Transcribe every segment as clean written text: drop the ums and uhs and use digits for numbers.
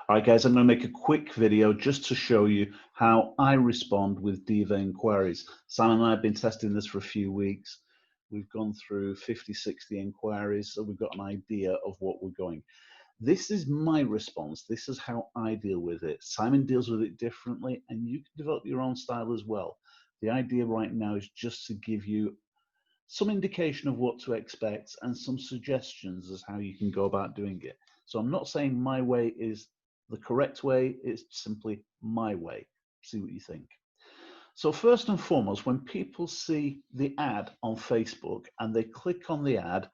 All right, guys, I'm going to make a quick video just to show you how I respond with DiVA inquiries. Simon and I have been testing this for a few weeks. We've gone through 50, 60 inquiries, so we've got an idea of what we're going. This is my response. This is how I deal with it. Simon deals with it differently, and you can develop your own style as well. The idea right now is just to give you some indication of what to expect and some suggestions as how you can go about doing it. So I'm not saying my way is the correct way, it's simply my way. See what you think. So first and foremost, when people see the ad on Facebook and they click on the ad,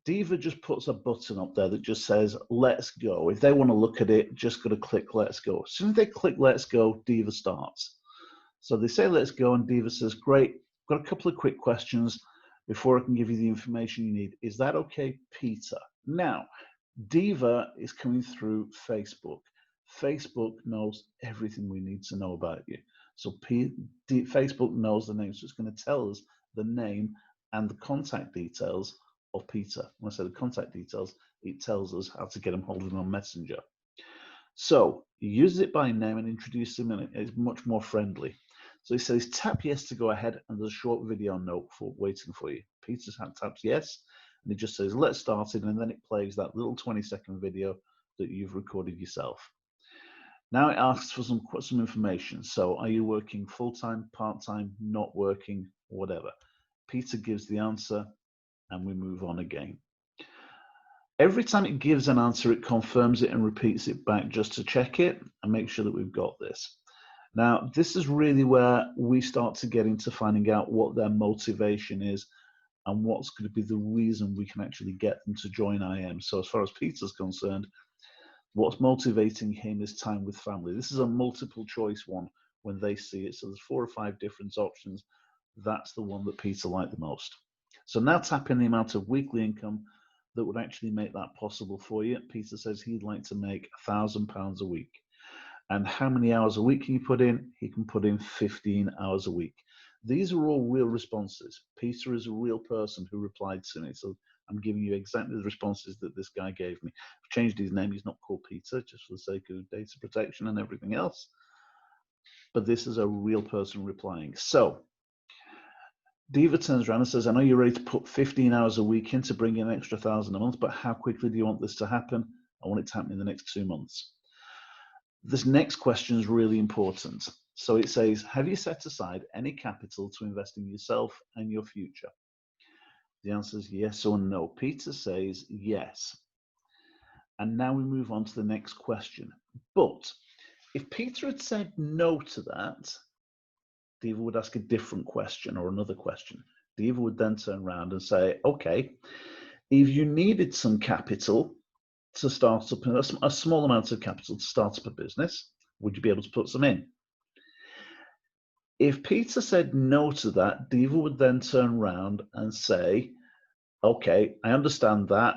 DiVA just puts a button up there that just says, let's go. If they want to look at it, just got to click let's go. As soon as they click let's go, DiVA starts. So they say let's go and DiVA says, great, got a couple of quick questions before I can give you the information you need. Is that okay, Peter? Now, DiVA is coming through Facebook. Facebook knows everything we need to know about you. So Facebook knows the name, so it's going to tell us the name and the contact details of Peter. When I say the contact details, it tells us how to get him hold of him on Messenger. So he uses it by name and introduces him, and it's much more friendly. So he says, tap yes to go ahead, and there's a short video note for waiting for you. Peter taps yes, and he just says, let's start it, and then it plays that little 20-second video that you've recorded yourself. Now it asks for some information. So are you working full-time, part-time, not working, whatever? Peter gives the answer, and we move on again. Every time it gives an answer, it confirms it and repeats it back just to check it and make sure that we've got this. Now, this is really where we start to get into finding out what their motivation is and what's going to be the reason we can actually get them to join IM. So as far as Peter's concerned, what's motivating him is time with family. This is a multiple choice one when they see it. So there's 4 or 5 different options. That's the one that Peter liked the most. So now tap in the amount of weekly income that would actually make that possible for you. Peter says he'd like to make £1,000 a week. And how many hours a week can you put in? He can put in 15 hours a week. These are all real responses. Peter is a real person who replied to me. So I'm giving you exactly the responses that this guy gave me. I've changed his name. He's not called Peter, just for the sake of data protection and everything else. But this is a real person replying. So DiVA turns around and says, I know you're ready to put 15 hours a week in to bring in an extra 1,000 a month, but how quickly do you want this to happen? I want it to happen in the next 2 months. This next question is really important. So it says, have you set aside any capital to invest in yourself and your future? The answer is yes or no. Peter says yes. And now we move on to the next question. But if Peter had said no to that, DiVA would ask a different question or another question. DiVA would then turn around and say, okay, if you needed some capital to start up, a small amount of capital to start up a business, would you be able to put some in? If Peter said no to that, DiVA would then turn around and say, okay, I understand that,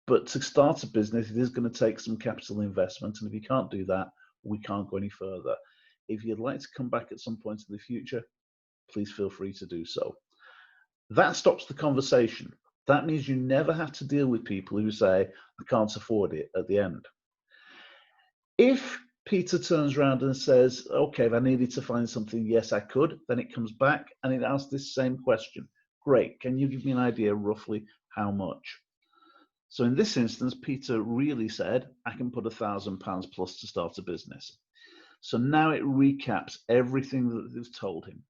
but to start a business, it is going to take some capital investment, and if you can't do that, we can't go any further. If you'd like to come back at some point in the future, please feel free to do so. That stops the conversation. That means you never have to deal with people who say, I can't afford it at the end. If Peter turns around and says, okay, if I needed to find something, yes, I could, then it comes back and it asks this same question. Great, can you give me an idea roughly how much? So in this instance, Peter really said, I can put £1,000 plus to start a business. So now it recaps everything that they've told him.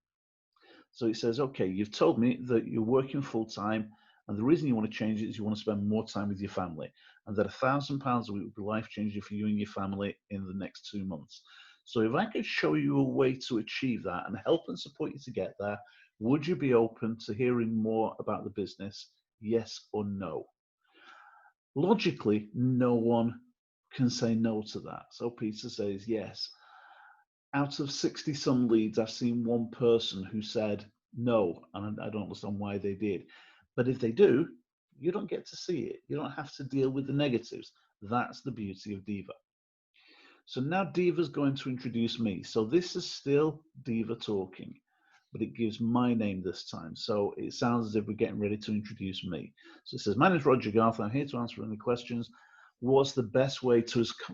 So it says, okay, you've told me that you're working full time, and the reason you want to change it is you want to spend more time with your family, and that £1,000 a week would be life-changing for you and your family in the next 2 months. So if I could show you a way to achieve that and help and support you to get there, would you be open to hearing more about the business? Yes or no? Logically, no one can say no to that. So Peter says yes. Out of 60 some leads, I've seen one person who said no, and I don't understand why they did. But if they do, you don't get to see it. You don't have to deal with the negatives. That's the beauty of DiVA. So now DiVA's going to introduce me. So this is still DiVA talking, but it gives my name this time. So it sounds as if we're getting ready to introduce me. So it says, my name is Roger Garth. I'm here to answer any questions. What's the best way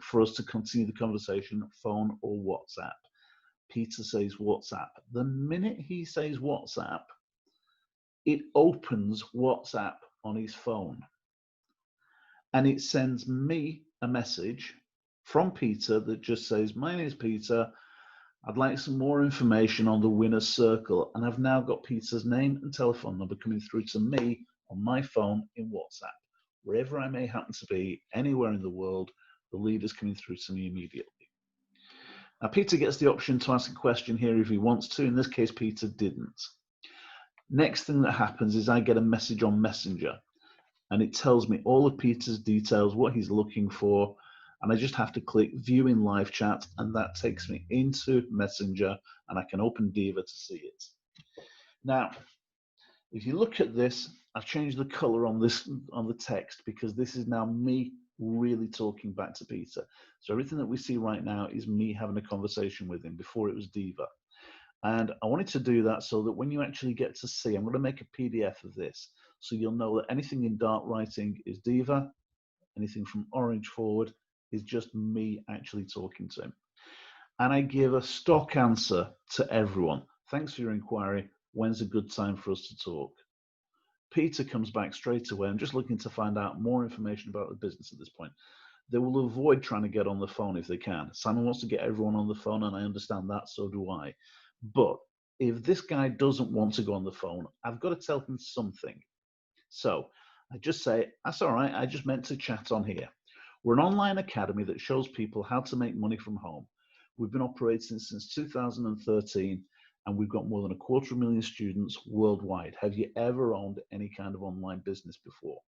for us to continue the conversation, phone or WhatsApp? Peter says WhatsApp. The minute he says WhatsApp, it opens WhatsApp on his phone. And it sends me a message from Peter that just says, my name is Peter. I'd like some more information on the winner's circle. And I've now got Peter's name and telephone number coming through to me on my phone in WhatsApp. Wherever I may happen to be, anywhere in the world, the lead is coming through to me immediately. Now, Peter gets the option to ask a question here if he wants to. In this case, Peter didn't. Next thing that happens is I get a message on Messenger, and it tells me all of Peter's details, what he's looking for, and I just have to click View in Live Chat, and that takes me into Messenger, and I can open DiVA to see it. Now, if you look at this, I've changed the color on the text because this is now me really talking back to Peter. So everything that we see right now is me having a conversation with him. Before it was DiVA. And I wanted to do that so that when you actually get to see, I'm going to make a PDF of this. So you'll know that anything in dark writing is DiVA. Anything from orange forward is just me actually talking to him. And I give a stock answer to everyone. Thanks for your inquiry. When's a good time for us to talk? Peter comes back straight away. I'm just looking to find out more information about the business at this point. They will avoid trying to get on the phone if they can. Simon wants to get everyone on the phone, and I understand that, so do I. But if this guy doesn't want to go on the phone, I've got to tell him something. So I just say, that's all right, I just meant to chat on here. We're an online academy that shows people how to make money from home. We've been operating since 2013, and we've got more than 250,000 students worldwide. Have you ever owned any kind of online business before?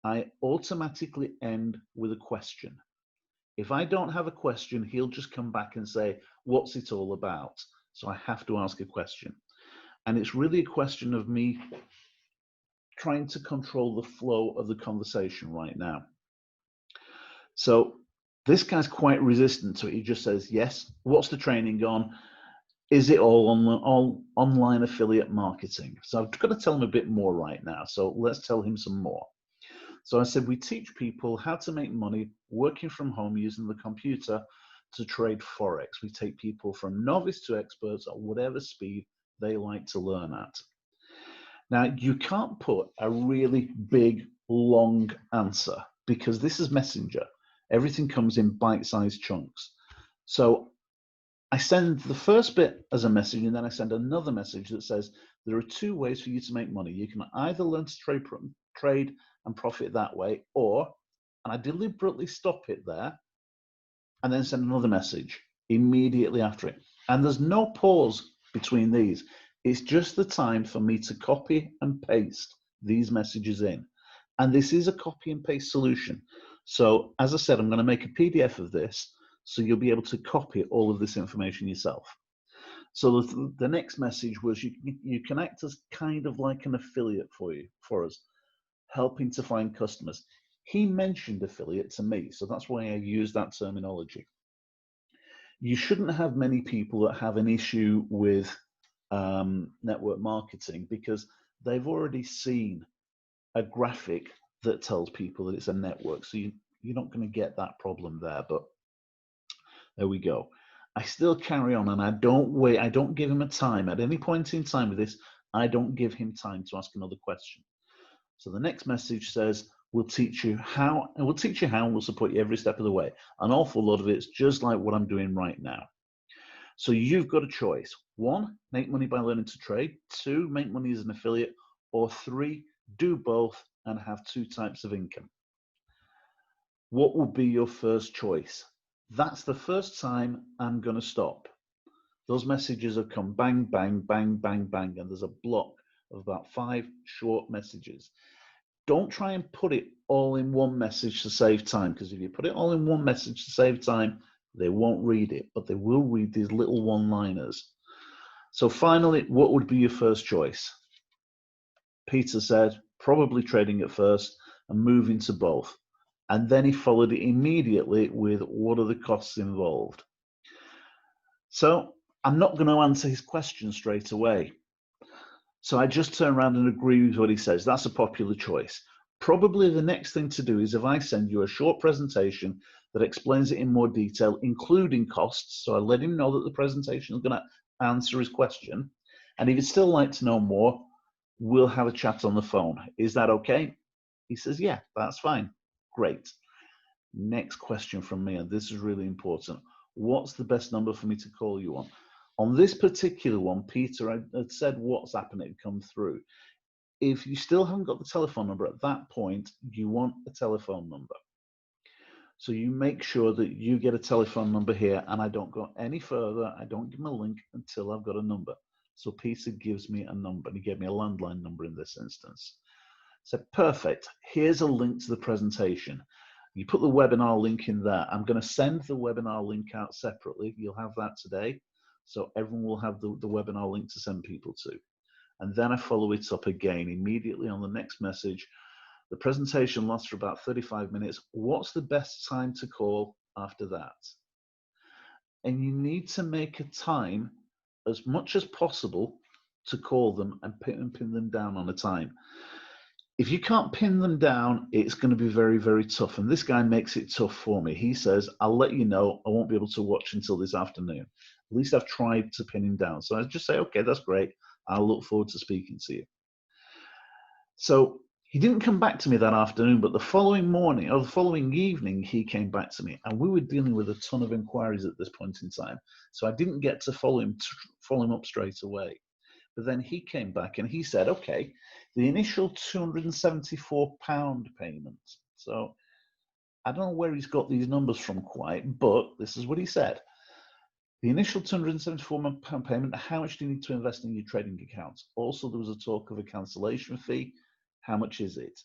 I automatically end with a question. If I don't have a question, he'll just come back and say, what's it all about? So I have to ask a question. And it's really a question of me trying to control the flow of the conversation right now. So this guy's quite resistant to it. He just says, yes, what's the training on? Is it all online affiliate marketing? So I've got to tell him a bit more right now. So let's tell him some more. So I said, we teach people how to make money working from home using the computer to trade Forex. We take people from novice to experts at whatever speed they like to learn at. Now, you can't put a really big, long answer because this is Messenger. Everything comes in bite-sized chunks. So I send the first bit as a message, and then I send another message that says, there are two ways for you to make money. You can either learn to trade and profit that way, or, and I deliberately stop it there, and then send another message immediately after it. And there's no pause between these. It's just the time for me to copy and paste these messages in. And this is a copy and paste solution. So as I said, I'm going to make a PDF of this, so you'll be able to copy all of this information yourself. So the next message was you can act as kind of like an affiliate for us, helping to find customers. He mentioned affiliate to me, so that's why I use that terminology. You shouldn't have many people that have an issue with network marketing because they've already seen a graphic that tells people that it's a network. So you're not going to get that problem there, but there we go. I still carry on, and I don't wait. I don't give him a time. At any point in time with this, I don't give him time to ask another question. So the next message says, we'll teach you how, and we'll support you every step of the way. An awful lot of it's just like what I'm doing right now. So you've got a choice. 1, make money by learning to trade. 2, make money as an affiliate. Or 3, do both and have 2 types of income. What would be your first choice? That's the first time I'm going to stop. Those messages have come bang, bang, bang, bang, bang, and there's a block of about 5 short messages. Don't try and put it all in one message to save time, because if you put it all in one message to save time, they won't read it, but they will read these little one-liners. So finally, what would be your first choice? Peter said, probably trading at first and moving to both. And then he followed it immediately with, what are the costs involved? So I'm not going to answer his question straight away. So I just turn around and agree with what he says. That's a popular choice. Probably the next thing to do is if I send you a short presentation that explains it in more detail, including costs. So I let him know that the presentation is going to answer his question. And if he'd still like to know more, we'll have a chat on the phone. Is that okay? He says, yeah, that's fine. Great. Next question from me, and this is really important. What's the best number for me to call you on? On this particular one, Peter had said WhatsApp and it had come through. If you still haven't got the telephone number at that point, you want a telephone number. So you make sure that you get a telephone number here, and I don't go any further. I don't give him a link until I've got a number. So Peter gives me a number, and he gave me a landline number in this instance. So perfect. Here's a link to the presentation. You put the webinar link in there. I'm going to send the webinar link out separately. You'll have that today. So everyone will have the webinar link to send people to. And then I follow it up again immediately on the next message. The presentation lasts for about 35 minutes. What's the best time to call after that? And you need to make a time as much as possible to call them and pin them down on a time. If you can't pin them down, it's going to be very, very tough. And this guy makes it tough for me. He says, I'll let you know, I won't be able to watch until this afternoon. At least I've tried to pin him down. So I just say, okay, that's great. I'll look forward to speaking to you. So he didn't come back to me that afternoon, but the following morning or the following evening, he came back to me, and we were dealing with a ton of inquiries at this point in time. So I didn't get to follow him up straight away. But then he came back and he said, okay, the initial £274 payment. So I don't know where he's got these numbers from quite, but this is what he said. The initial £274 payment, how much do you need to invest in your trading accounts? Also, there was a talk of a cancellation fee. How much is it?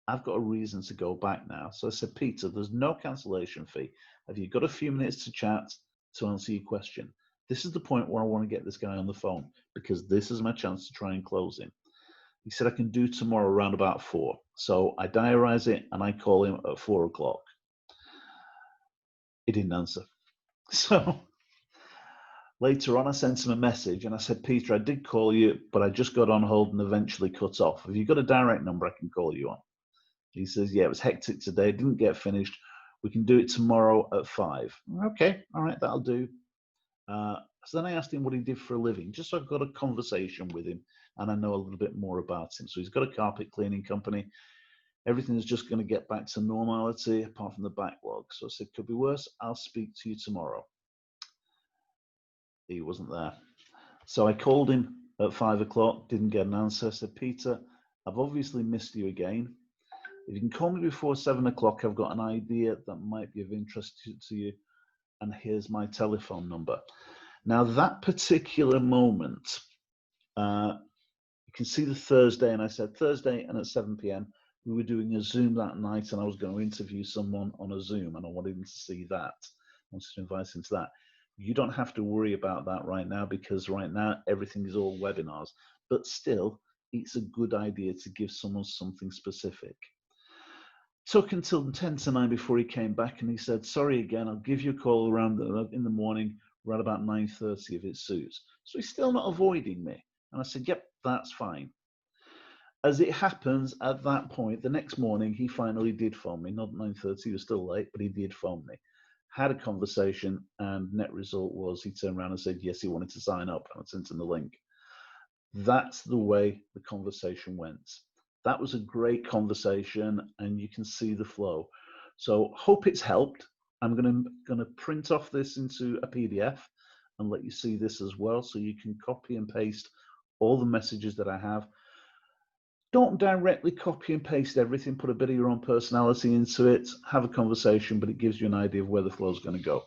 I've got a reason to go back now. So I said, Peter, there's no cancellation fee. Have you got a few minutes to chat to answer your question? This is the point where I want to get this guy on the phone because this is my chance to try and close him. He said, I can do tomorrow around about 4. So I diarize it and I call him at 4 o'clock. He didn't answer. So later on, I sent him a message and I said, Peter, I did call you, but I just got on hold and eventually cut off. Have you got a direct number I can call you on? He says, yeah, it was hectic today. Didn't get finished. We can do it tomorrow at 5. Okay, all right, that'll do. So then I asked him what he did for a living, just so I've got a conversation with him and I know a little bit more about him. So he's got a carpet cleaning company. Everything is just going to get back to normality apart from the backlog. So I said, could be worse. I'll speak to you tomorrow. He wasn't there. So I called him at 5 o'clock, didn't get an answer. I said, Peter, I've obviously missed you again. If you can call me before 7 o'clock, I've got an idea that might be of interest to you. And here's my telephone number. Now, that particular moment, you can see the Thursday, and I said Thursday, and at 7 p.m., we were doing a Zoom that night, and I was going to interview someone on a Zoom, and I wanted him to see that. I wanted to invite him to that. You don't have to worry about that right now, because right now, everything is all webinars. But still, it's a good idea to give someone something specific. Took until 10 to 9 before he came back, and he said, sorry again, I'll give you a call around in the morning, around about 9:30 if it suits. So he's still not avoiding me. And I said, yep, that's fine. As it happens, at that point, the next morning, he finally did phone me. Not 9:30, he was still late, but he did phone me. Had a conversation, and net result was he turned around and said, yes, he wanted to sign up, and I sent him the link. That's the way the conversation went. That was a great conversation, and you can see the flow. So hope it's helped. I'm going to print off this into a PDF and let you see this as well, so you can copy and paste all the messages that I have. Don't directly copy and paste everything. Put a bit of your own personality into it. Have a conversation, but it gives you an idea of where the flow is going to go.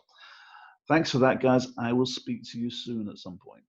Thanks for that, guys. I will speak to you soon at some point.